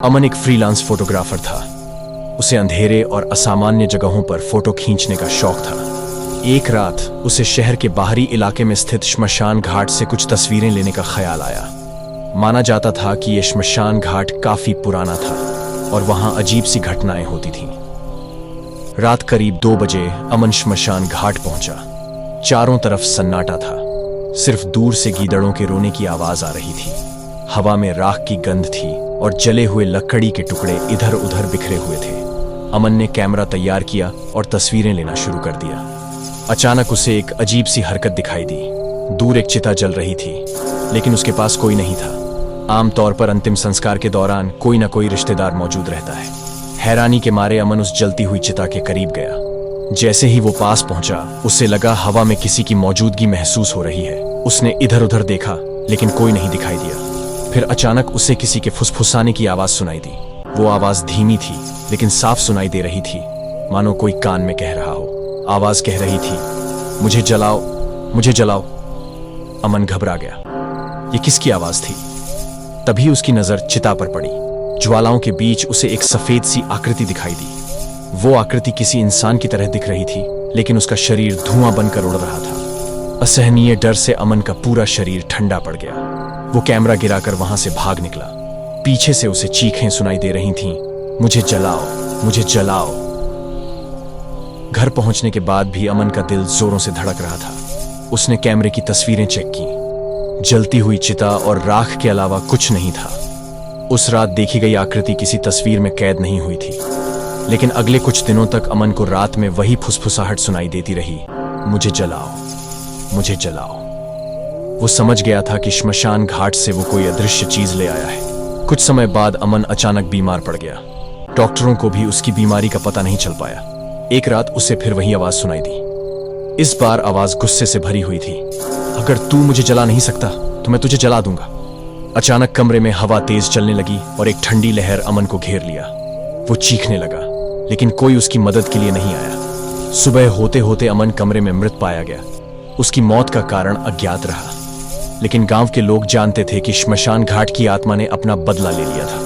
अमन एक freelance photographer था। उसे अंधेरे और असामान्य जगहों पर फोटो खींचने का शौक था। एक रात उसे शहर के बाहरी इलाके में स्थित श्मशान घाट से कुछ तस्वीरें लेने का ख्याल आया। माना जाता था कि यह श्मशान घाट काफी पुराना था और वहां अजीब सी घटनाएं होती थीं। रात करीब 2 बजे अमन श्मशान घाट पहुंचा। चारों तरफ सन्नाटा था। सिर्फ दूर से गीदड़ों के रोने की आवाज आ रही थी। हवा में राख की गंध थी और जले हुए लकड़ी के टुकड़े इधर उधर बिखरे हुए थे। अमन ने कैमरा तैयार किया और तस्वीरें लेना शुरू कर दिया। अचानक उसे एक अजीब सी हरकत दिखाई दी। दूर एक चिता जल रही थी, लेकिन उसके पास कोई नहीं था। आमतौर पर अंतिम संस्कार के दौरान कोई न कोई रिश्तेदार मौजूद रहता है। हैरानी के मारे अमन उस जलती हुई चिता के करीब गया। जैसे ही वो पास पहुंचा, उसे लगा हवा में किसी की मौजूदगी महसूस हो रही है। उसने इधर उधर देखा, लेकिन कोई नहीं दिखाई दिया। फिर अचानक उसे किसी के फुसफुसाने की आवाज सुनाई दी। वो आवाज धीमी थी, लेकिन साफ सुनाई दे रही थी, मानो कोई कान में कह रहा हो। आवाज कह रही थी, मुझे जलाओ, मुझे जलाओ। अमन घबरा गया। ये किसकी आवाज थी? तभी उसकी नजर चिता पर पड़ी। ज्वालाओं के बीच उसे एक सफेद सी आकृति दिखाई दी। वो आकृति किसी इंसान की तरह दिख रही थी, लेकिन उसका शरीर धुआं बनकर उड़ रहा था। असहनीय डर से अमन का पूरा शरीर ठंडा पड़ गया। वो कैमरा गिराकर वहां से भाग निकला। पीछे से उसे चीखें सुनाई दे रही थीं, मुझे जलाओ, मुझे जलाओ। घर पहुंचने के बाद भी अमन का दिल जोरों से धड़क रहा था। उसने कैमरे की तस्वीरें चेक की। जलती हुई चिता और राख के अलावा कुछ नहीं था। उस रात देखी गई आकृति किसी तस्वीर में कैद नहीं हुई थी, लेकिन अगले कुछ दिनों तक अमन को रात में वही फुसफुसाहट सुनाई देती रही, मुझे जलाओ, मुझे जलाओ। वो समझ गया था कि श्मशान घाट से वो कोई अदृश्य चीज ले आया है। कुछ समय बाद अमन अचानक बीमार पड़ गया। डॉक्टरों को भी उसकी बीमारी का पता नहीं चल पाया। एक रात उसे फिर वही आवाज सुनाई दी। इस बार आवाज गुस्से से भरी हुई थी, अगर तू मुझे जला नहीं सकता तो मैं तुझे जला दूंगा। अचानक कमरे में हवा तेज चलने लगी और एक ठंडी लहर अमन को घेर लिया। वो चीखने लगा, लेकिन कोई उसकी मदद के लिए नहीं आया। सुबह होते होते अमन कमरे में मृत पाया गया। उसकी मौत का कारण अज्ञात रहा, लेकिन गांव के लोग जानते थे कि श्मशान घाट की आत्मा ने अपना बदला ले लिया था।